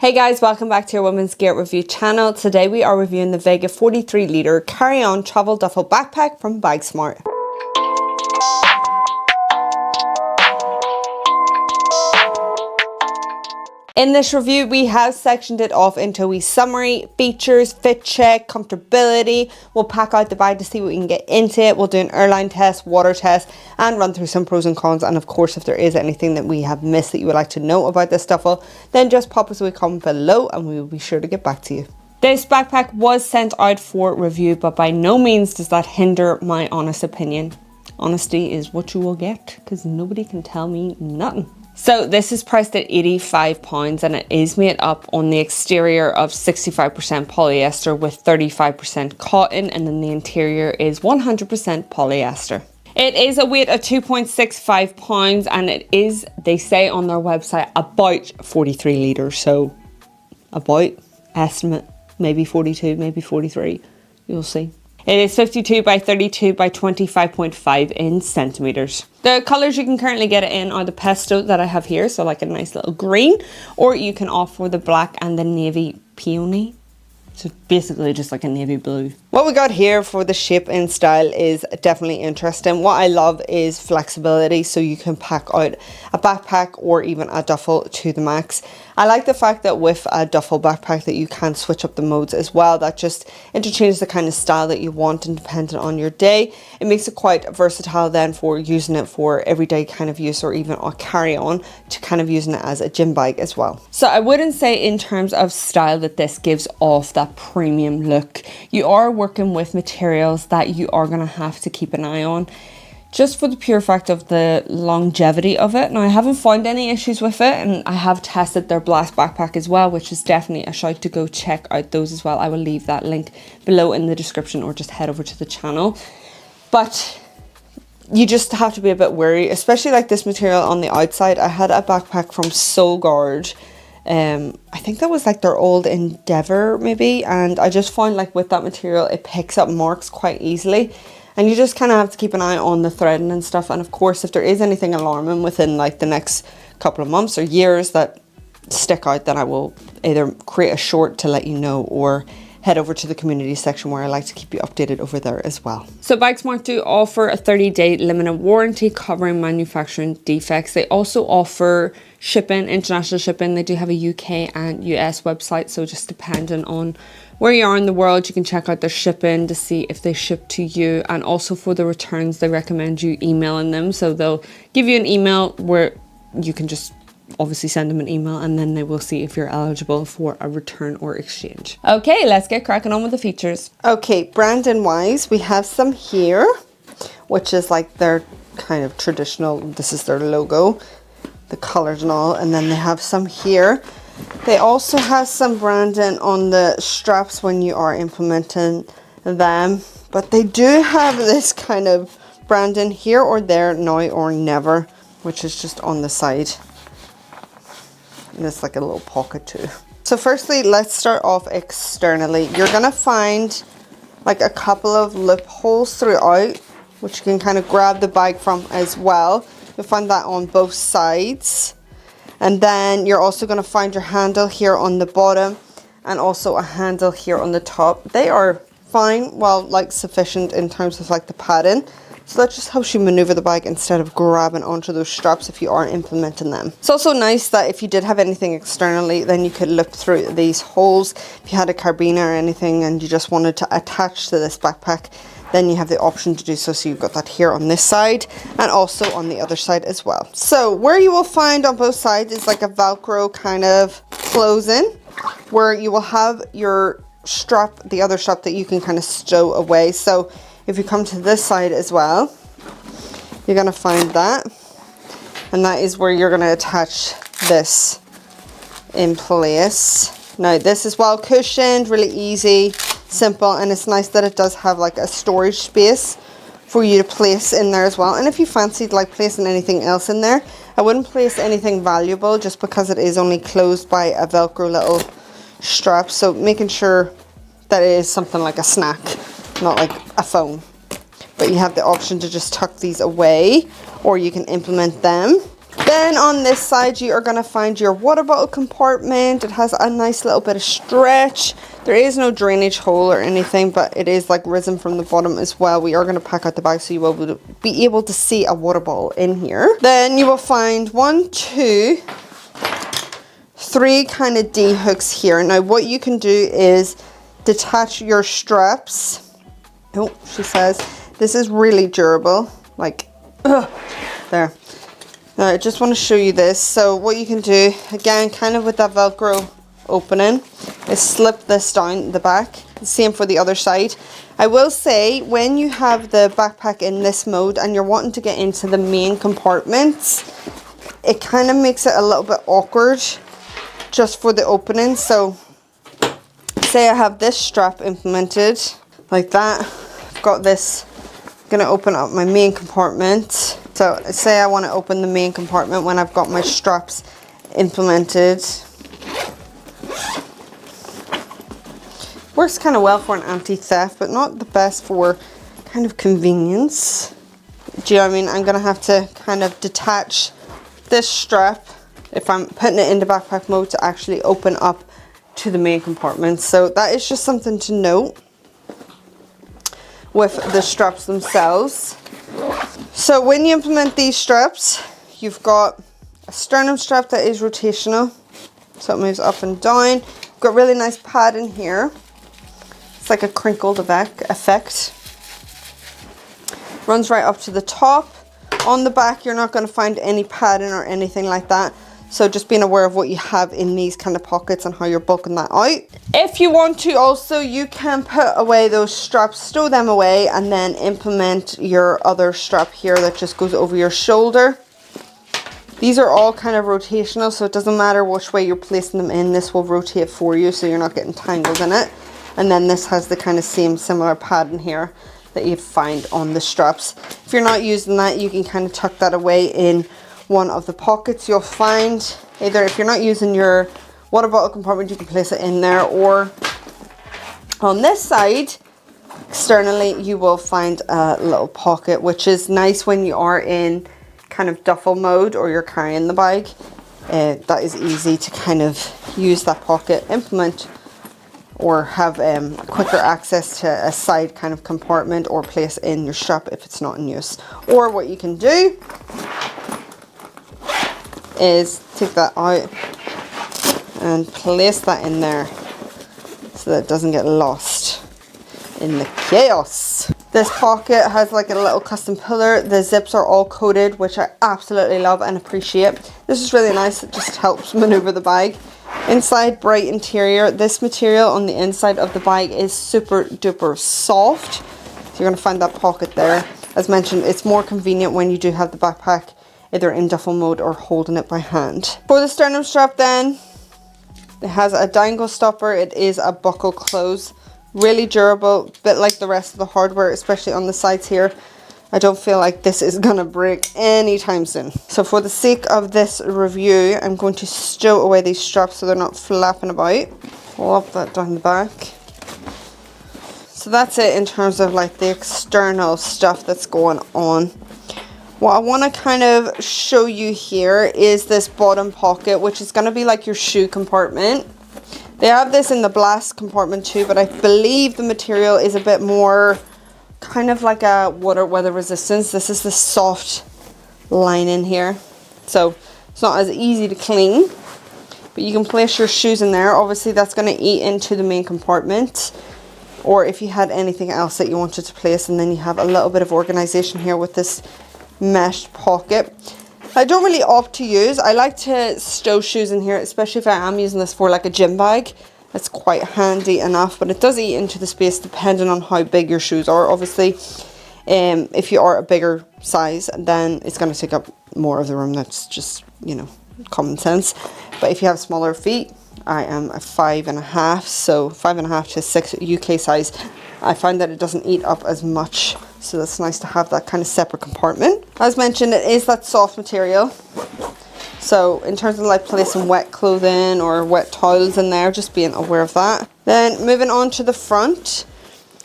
Hey guys, welcome back to your Women's Gear Review channel. Today we are reviewing the Vega 43L carry-on travel duffel backpack from Bagsmart. In this review, we have sectioned it off into a wee summary, features, fit check, comfortability. We'll pack out the bag to see what we can get into it. We'll do an airline test, water test, and run through some pros and cons. And of course, if there is anything that we have missed that you would like to know about this duffel, then just pop us a wee comment below and we will be sure to get back to you. This backpack was sent out for review, but by no means does that hinder my honest opinion. Honesty is what you will get, because nobody can tell me nothing. So this is priced at £85 and it is made up on the exterior of 65% polyester with 35% cotton, and then the interior is 100% polyester. It is a weight of 2.65 pounds and it is, they say on their website, about 43 litres. So about, estimate, maybe 42, maybe 43, you'll see. It is 52 by 32 by 25.5 in centimetres. The colours you can currently get it in are the pesto that I have here, so like a nice little green, or you can opt for the black and the navy peony. So basically just like a navy blue. What we got here for the shape and style is definitely interesting. What I love is flexibility, so you can pack out a backpack or even a duffel to the max. I like the fact that with a duffel backpack that you can switch up the modes as well. That just interchanges the kind of style that you want and dependent on your day. It makes it quite versatile then for using it for everyday kind of use, or even a carry-on to kind of using it as a gym bag as well. So I wouldn't say in terms of style that this gives off that premium look. You are working with materials that you are going to have to keep an eye on, just for the pure fact of the longevity of it. Now I haven't found any issues with it, and I have tested their Blast backpack as well, which is definitely a shout to go check out those as well. I will leave that link below in the description, or just head over to the channel. But you just have to be a bit wary, especially like this material on the outside. I had a backpack from Solgard. I think that was like their old Endeavour maybe, and I just found like with that material it picks up marks quite easily, and you just kind of have to keep an eye on the threading and stuff. And of course, if there is anything alarming within like the next couple of months or years that stick out, then I will either create a short to let you know, or head over to the community section where I like to keep you updated over there as well. So Bagsmart do offer a 30-day limited warranty covering manufacturing defects. They also offer shipping, international shipping. They do have a UK and US website, so just depending on where you are in the world, you can check out their shipping to see if they ship to you. And also for the returns, they recommend you emailing them. So they'll give you an email where you can just obviously send them an email, and then they will see if you're eligible for a return or exchange. Okay, let's get cracking on with the features. Okay, branding wise, we have some here, which is like their kind of traditional, this is their logo, the colors and all, and then they have some here. They also have some branding on the straps when you are implementing them, but they do have this kind of branding here or there, now or never, which is just on the side. And it's like a little pocket too. So firstly, let's start off externally. You're gonna find like a couple of lip holes throughout, which you can kind of grab the bag from as well. You'll find that on both sides. And then you're also gonna find your handle here on the bottom, and also a handle here on the top. They are fine, well, like sufficient in terms of like the padding. So that just helps you maneuver the bag instead of grabbing onto those straps if you are implementing them. It's also nice that if you did have anything externally, then you could look through these holes. If you had a carabiner or anything and you just wanted to attach to this backpack, then you have the option to do so. So you've got that here on this side and also on the other side as well. So where you will find on both sides is like a Velcro kind of closing, where you will have your strap, the other strap that you can kind of stow away. So if you come to this side as well, you're going to find that, and that is where you're going to attach this in place. Now this is well cushioned, really easy, simple, and it's nice that it does have like a storage space for you to place in there as well. And if you fancied like placing anything else in there, I wouldn't place anything valuable just because it is only closed by a Velcro little strap. So making sure that it is something like a snack, not like a phone. But you have the option to just tuck these away, or you can implement them Then on this side, you are going to find your water bottle compartment. It has a nice little bit of stretch. There is no drainage hole or anything, but it is like risen from the bottom as well. We are going to pack out the bag so you will be able to see a water bottle in here. Then you will find 1, 2, 3 kind of D hooks here. Now what you can do is detach your straps. Oh, she says this is really durable. Like, there. Now I just want to show you this. So what you can do, again, kind of with that Velcro opening, is slip this down the back. Same for the other side. I will say, when you have the backpack in this mode and you're wanting to get into the main compartments, it kind of makes it a little bit awkward just for the opening. So say I have this strap implemented like that. I've got this, I'm going to open up my main compartment. So say I want to open the main compartment when I've got my straps implemented. Works kind of well for an anti-theft, but not the best for kind of convenience. Do you know what I mean? I'm going to have to kind of detach this strap if I'm putting it into backpack mode to actually open up to the main compartment. So that is just something to note with the straps themselves. So when you implement these straps, you've got a sternum strap that is rotational, so it moves up and down. You've got really nice padding here. It's like a crinkled effect. Runs right up to the top. On the back, you're not going to find any padding or anything like that. So just being aware of what you have in these kind of pockets and how you're bulking that out. If you want to also, you can put away those straps, stow them away, and then implement your other strap here that just goes over your shoulder. These are all kind of rotational, so it doesn't matter which way you're placing them in. This will rotate for you, so you're not getting tangled in it. And then this has the kind of same similar padding here that you'd find on the straps. If you're not using that, you can kind of tuck that away in one of the pockets. You'll find either, if you're not using your water bottle compartment, you can place it in there, or on this side externally you will find a little pocket, which is nice when you are in kind of duffel mode or you're carrying the bag. That is easy to kind of use that pocket, implement, or have quicker access to a side kind of compartment, or place in your strap if it's not in use. Or what you can do is take that out and place that in there so that it doesn't get lost in the chaos. This pocket has like a little custom pillar. The zips are all coated, which I absolutely love and appreciate. This is really nice. It just helps maneuver the bag. Inside, bright interior. This material on the inside of the bag is super duper soft. So you're going to find that pocket there. As mentioned, it's more convenient when you do have the backpack either in duffel mode or holding it by hand. For the sternum strap then, it has a dangle stopper. It is a buckle close. Really durable, bit like the rest of the hardware, especially on the sides here. I don't feel like this is gonna break anytime soon. So for the sake of this review, I'm going to stow away these straps so they're not flapping about. Plop that down the back. So that's it in terms of like the external stuff that's going on. What I want to kind of show you here is this bottom pocket, which is going to be like your shoe compartment. They have this in the blast compartment too, but I believe the material is a bit more kind of like a weather resistance. This is the soft lining here, so it's not as easy to clean, but you can place your shoes in there. Obviously that's going to eat into the main compartment, or if you had anything else that you wanted to place, and then you have a little bit of organization here with this mesh pocket. I don't really opt to use, I like to stow shoes in here, especially if I am using this for like a gym bag. It's quite handy enough, but it does eat into the space depending on how big your shoes are. Obviously, if you are a bigger size, then it's going to take up more of the room. That's just, you know, common sense. But if you have smaller feet, I am a 5.5, so 5.5 to 6 UK size. I find that it doesn't eat up as much, so that's nice to have that kind of separate compartment. As mentioned, it is that soft material, so in terms of like placing wet clothing or wet towels in there, just being aware of that. Then moving on to the front,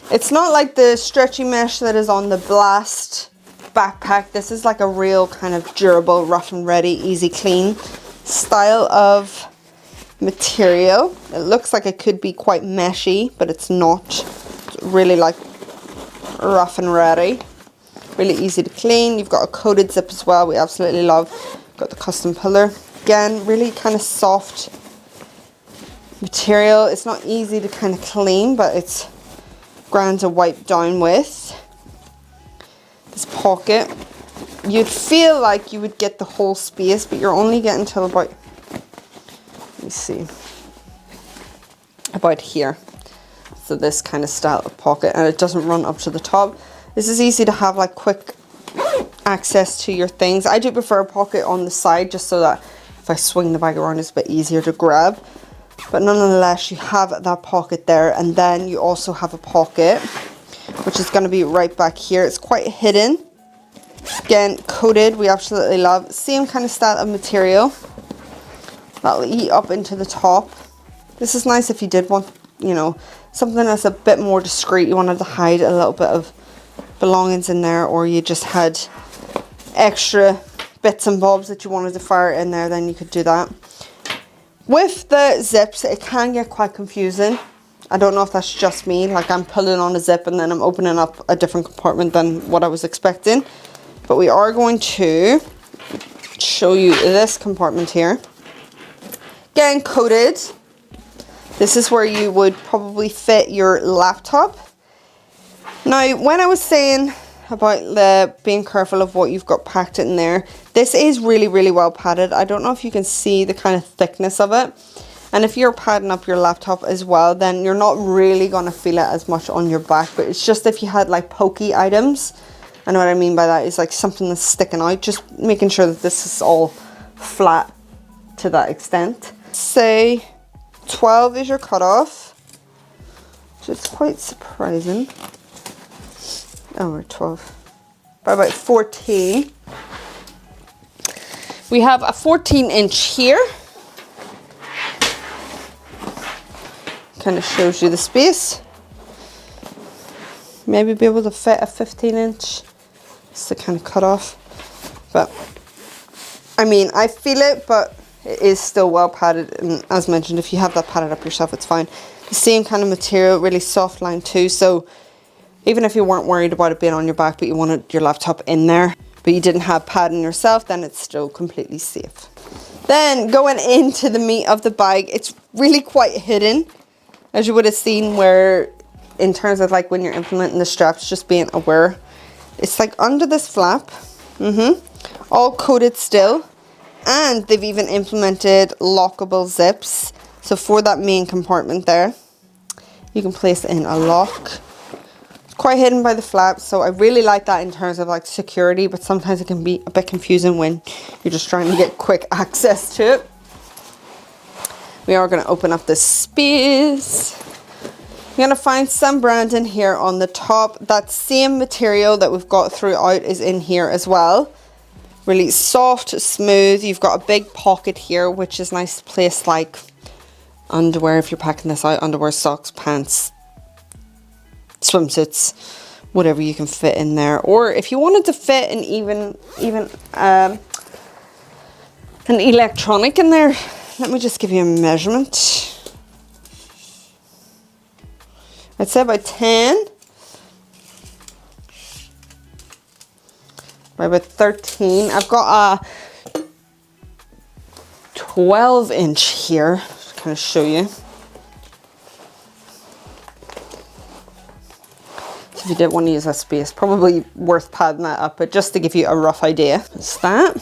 it's not like the stretchy mesh that is on the blast backpack. This is like a real kind of durable, rough and ready, easy clean style of material. It looks like it could be quite meshy, but it's not. It's really like rough and ready. Really easy to clean. You've got a coated zip as well, we absolutely love. Got the custom pillar. Again, really kind of soft material. It's not easy to kind of clean, but it's grand to wipe down with. This pocket, you'd feel like you would get the whole space, but you're only getting till about, let me see, about here. So this kind of style of pocket, and it doesn't run up to the top. This is easy to have like quick access to your things. I do prefer a pocket on the side just so that if I swing the bag around it's a bit easier to grab. But nonetheless, you have that pocket there, and then you also have a pocket which is going to be right back here. It's quite hidden. Again, coated, we absolutely love. Same kind of style of material. That'll eat up into the top. This is nice if you did want, you know, something that's a bit more discreet. You wanted to hide a little bit of belongings in there, or you just had extra bits and bobs that you wanted to fire in there, then you could do that. With the zips, it can get quite confusing. I don't know if that's just me, like I'm pulling on a zip and then I'm opening up a different compartment than what I was expecting. But we are going to show you this compartment here. Again, coated. This is where you would probably fit your laptop. Now, when I was saying about the being careful of what you've got packed in there, this is really, really well padded. I don't know if you can see the kind of thickness of it. And if you're padding up your laptop as well, then you're not really going to feel it as much on your back. But it's just if you had like pokey items, and what I mean by that is like something that's sticking out, just making sure that this is all flat to that extent. Say 12 is your cutoff, which is quite surprising. Oh, we're 12. By about 14. We have a 14-inch here. Kind of shows you the space. Maybe be able to fit a 15-inch. It's the kind of cutoff. But, I mean, I feel it, but it is still well padded. And as mentioned, if you have that padded up yourself, it's fine. The same kind of material, really soft line too. So, even if you weren't worried about it being on your back, but you wanted your laptop in there, but you didn't have padding yourself, then it's still completely safe. Then going into the meat of the bag, it's really quite hidden, as you would have seen, where in terms of like when you're implementing the straps, just being aware. It's like under this flap, all coated still, and they've even implemented lockable zips. So for that main compartment there, you can place it in a lock. Quite hidden by the flap, so I really like that in terms of like security, but sometimes it can be a bit confusing when you're just trying to get quick access to it. We are going to open up this space. You're going to find some branding here on the top. That same material that we've got throughout is in here as well. Really soft, smooth. You've got a big pocket here, which is nice to place like underwear if you're packing this out, underwear, socks, pants, swimsuits, whatever you can fit in there. Or if you wanted to fit an even an electronic in there, let me just give you a measurement. I'd say about 10 by about 13. I've got a 12-inch here, just kind of show you. If you did want to use that space, probably worth padding that up, but just to give you a rough idea. That's that.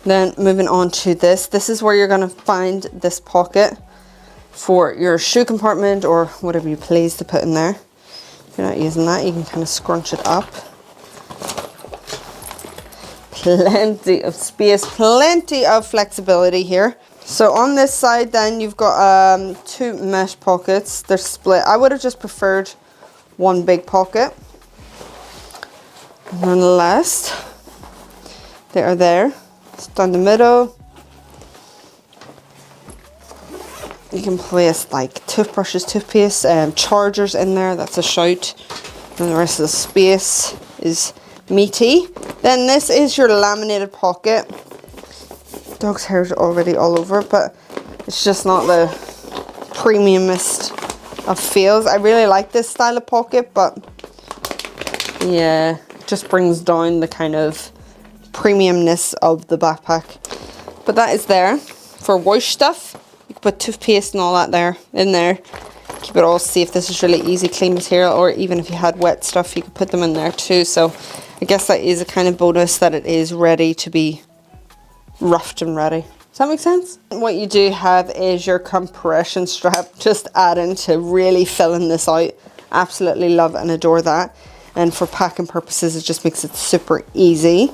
Then moving on to this. This is where you're going to find this pocket for your shoe compartment or whatever you please to put in there. If you're not using that, you can kind of scrunch it up. Plenty of space, plenty of flexibility here. So on this side then you've got two mesh pockets. They're split. I would have just preferred one big pocket. Nonetheless, they are there. It's down the middle. You can place like toothbrushes, toothpaste, chargers in there. That's a shout. And the rest of the space is meaty. Then this is your laminated pocket. Dog's hair's already all over it, but it's just not the premiumest of feels. I really like this style of pocket, but yeah, it just brings down the kind of premiumness of the backpack. But that is there for wash stuff. You can put toothpaste and all that there in there. Keep it all safe. This is really easy, clean material, or even if you had wet stuff, you could put them in there too. So I guess that is a kind of bonus that it is ready to be roughed and ready. Does that make sense? What you do have is your compression strap, just adding to really filling this out. Absolutely love and adore that. And for packing purposes, it just makes it super easy.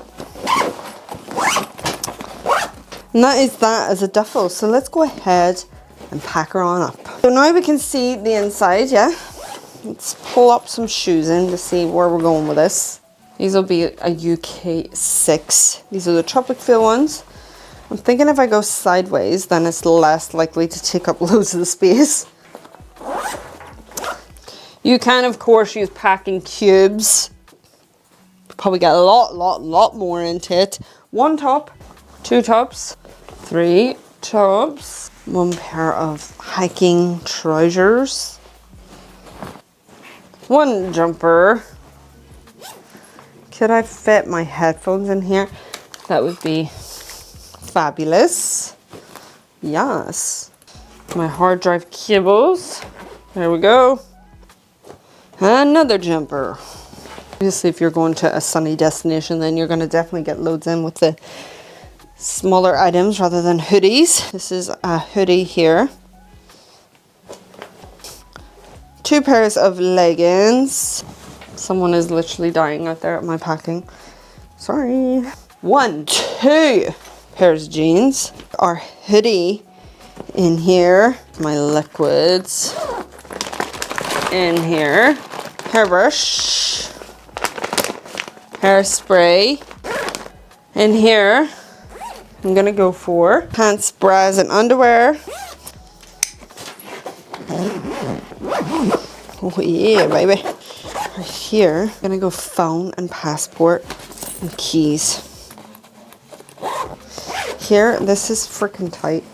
And that is that as a duffel. So let's go ahead and pack her on up. So now we can see the inside, yeah? Let's pull up some shoes in to see where we're going with this. These will be a UK 6. These are the tropic feel ones. I'm thinking if I go sideways, then it's less likely to take up loads of the space. You can, of course, use packing cubes. Probably get a lot more into it. 1 top, 2 tops, 3 tops, 1 pair of hiking trousers, 1 jumper. Could I fit my headphones in here? That would be fabulous. Yes. My hard drive cables. There we go. Another jumper. Obviously, if you're going to a sunny destination, then you're going to definitely get loads in with the smaller items rather than hoodies. This is a hoodie here. 2 pairs of leggings. Someone is literally dying out there at my packing. Sorry. 1, 2 pairs of jeans. Our hoodie in here. My liquids in here. Hairbrush. Hairspray. In here, I'm gonna go for pants, bras, and underwear. Oh yeah, baby. Right here, I'm gonna go phone and passport and keys. Here, this is freaking tight.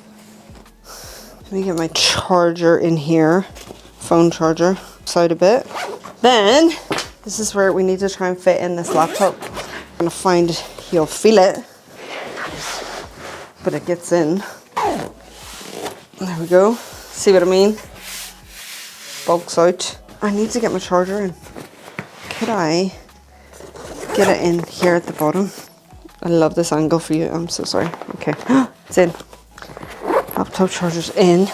Let me get my charger in here. Phone charger. Side a bit. Then, this is where we need to try and fit in this laptop. I'm gonna find you'll feel it, but it gets in. There we go. See what I mean? Bulks out. I need to get my charger in. Could I get it in here at the bottom? I love this angle for you. I'm so sorry. Okay, it's in. Laptop charger's in.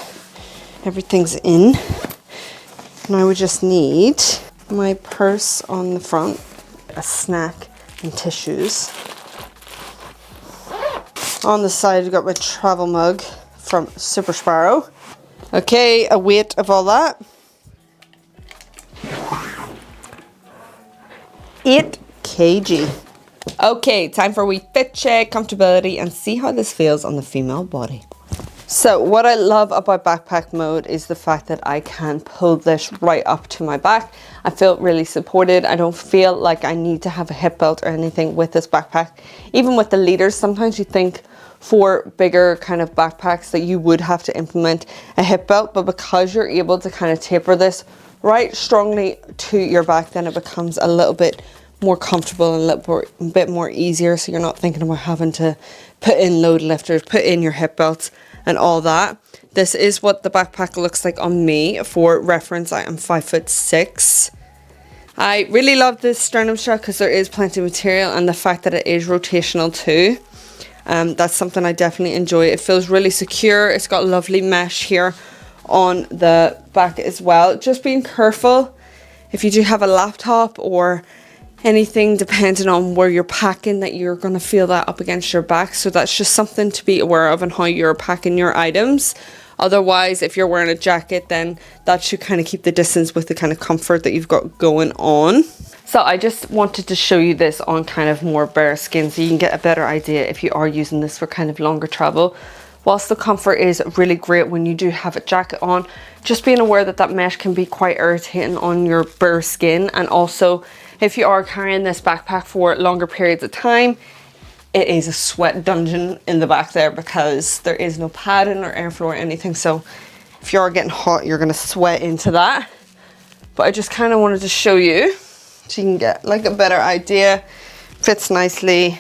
Everything's in. Now we just need my purse on the front, a snack and tissues. On the side, I've got my travel mug from Super Sparrow. Okay, a weight of all that. 8 kg. Okay, time for a wee fit check, comfortability, and see how this feels on the female body. So what I love about backpack mode is the fact that I can pull this right up to my back. I feel really supported. I don't feel like I need to have a hip belt or anything with this backpack. Even with the leaders, sometimes you think for bigger kind of backpacks that you would have to implement a hip belt, but because you're able to kind of taper this right strongly to your back, then it becomes a little bit more comfortable and a little bit more easier, so you're not thinking about having to put in load lifters, put in your hip belts and all that. This is what the backpack looks like on me. For reference, I am 5'6". I really love this sternum strap because there is plenty of material, and the fact that it is rotational too. That's something I definitely enjoy. It feels really secure. It's got lovely mesh here on the back as well. Just being careful if you do have a laptop or anything, depending on where you're packing, that you're going to feel that up against your back. So that's just something to be aware of and how you're packing your items. Otherwise, if you're wearing a jacket, then that should kind of keep the distance with the kind of comfort that you've got going on. So I just wanted to show you this on kind of more bare skin so you can get a better idea if you are using this for kind of longer travel. whilst the comfort is really great when you do have a jacket on, just being aware that that mesh can be quite irritating on your bare skin. And also, if you are carrying this backpack for longer periods of time, it is a sweat dungeon in the back there because there is no padding or airflow or anything. So if you are getting hot, you're gonna sweat into that. But I just kind of wanted to show you so you can get like a better idea. Fits nicely.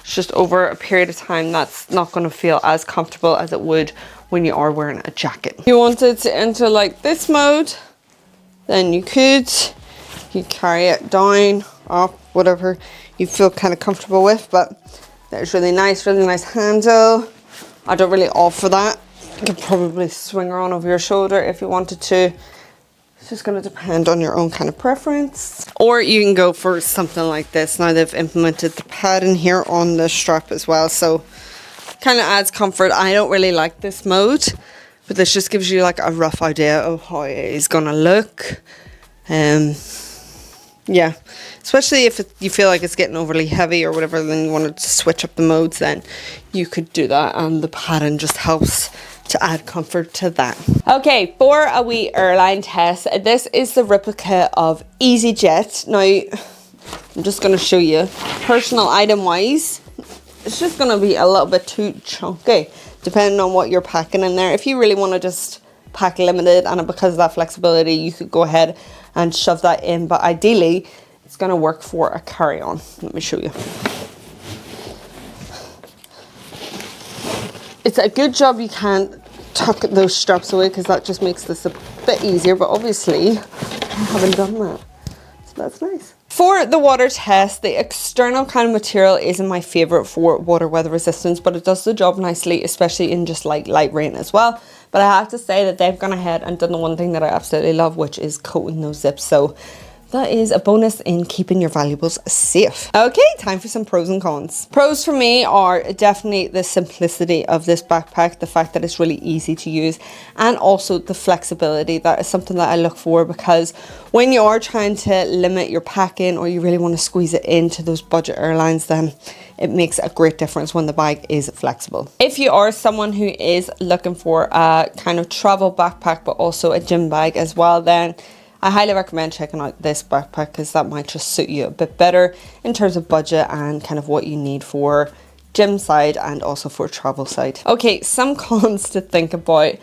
It's just over a period of time that's not going to feel as comfortable as it would when you are wearing a jacket. If you wanted to enter like this mode, then you could. You carry it down, up, whatever you feel kind of comfortable with. But there's really nice handle. I don't really offer that. You could probably swing her on over your shoulder if you wanted to. It's just going to depend on your own kind of preference. Or you can go for something like this. Now they've implemented the padding here on the strap as well, so kind of adds comfort. I don't really like this mode, but this just gives you like a rough idea of how it is going to look. Yeah, especially if you feel like it's getting overly heavy or whatever, then you wanted to switch up the modes, then you could do that, and the padding just helps to add comfort to that. Okay, for a wee airline test, this is the replica of EasyJet. Now, I'm just going to show you, personal item wise, it's just going to be a little bit too chunky, depending on what you're packing in there. If you really want to just pack limited, and because of that flexibility, you could go ahead and shove that in, but ideally, it's going to work for a carry-on. Let me show you. It's a good job you can't tuck those straps away, because that just makes this a bit easier, but obviously I haven't done that, so that's nice. For the water test, the external kind of material isn't my favorite for water weather resistance, but it does the job nicely, especially in just like light rain as well. But I have to say that they've gone ahead and done the one thing that I absolutely love, which is coating those zips. So that is a bonus in keeping your valuables safe. Okay, time for some pros and cons. Pros for me are definitely the simplicity of this backpack, the fact that it's really easy to use, and also the flexibility. That is something that I look for, because when you are trying to limit your packing, or you really want to squeeze it into those budget airlines, then it makes a great difference when the bag is flexible. If you are someone who is looking for a kind of travel backpack, but also a gym bag as well, then I highly recommend checking out this backpack, because that might just suit you a bit better in terms of budget and kind of what you need for gym side and also for travel side. Okay, some cons to think about.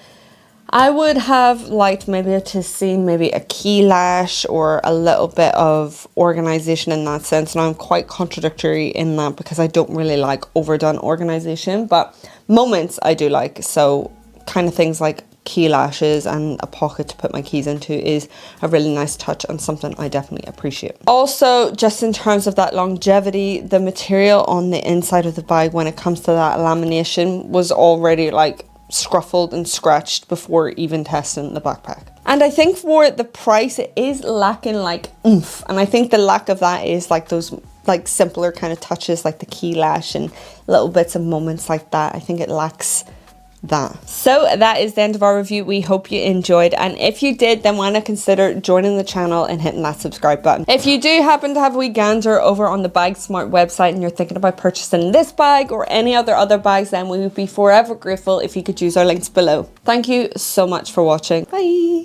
I would have liked maybe to see maybe a key lash or a little bit of organization in that sense. Now I'm quite contradictory in that, because I don't really like overdone organization, but moments I do like. So kind of things like key lashes and a pocket to put my keys into is a really nice touch, and something I definitely appreciate. Also, just in terms of that longevity, the material on the inside of the bag when it comes to that lamination was already like scruffled and scratched before even testing the backpack. And I think for the price, it is lacking like oomph, and I think the lack of that is like those like simpler kind of touches, like the key lash and little bits of moments like that. I think it lacks that. So that is the end of our review. We hope you enjoyed, and if you did, then why not consider joining the channel and hitting that subscribe button. If you do happen to have a wee gander over on the Bagsmart website and you're thinking about purchasing this bag or any other bags, then we would be forever grateful if you could use our links below. Thank you so much for watching. Bye.